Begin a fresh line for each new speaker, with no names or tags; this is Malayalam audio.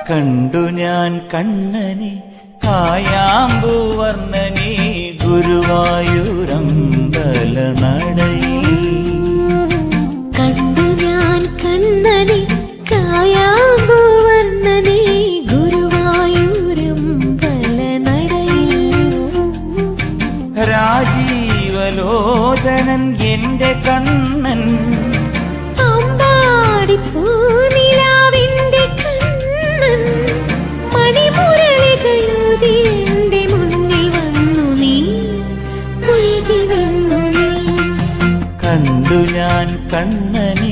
കണ്ടു ഞാൻ കണ്ണനെ കായാമ്പൂവർണ്ണനെ ഗുരുവായൂരമ്പല നടയിൽ.
കണ്ടു ഞാൻ കണ്ണനെ കായാമ്പൂവർണ്ണനെ ഗുരുവായൂരമ്പല നടയിൽ.
രാജീവലോചനൻ എന്റെ കണ്ണൻ
അമ്പാടിപ്പൂനിലാവിന്റെ കണ്ണൻ മണിമുരളികയൂതി എന്റെ മുന്നിൽ വന്നു നീ മുഴുകി നിന്നു നീ.
കണ്ടു ഞാൻ കണ്ണനെ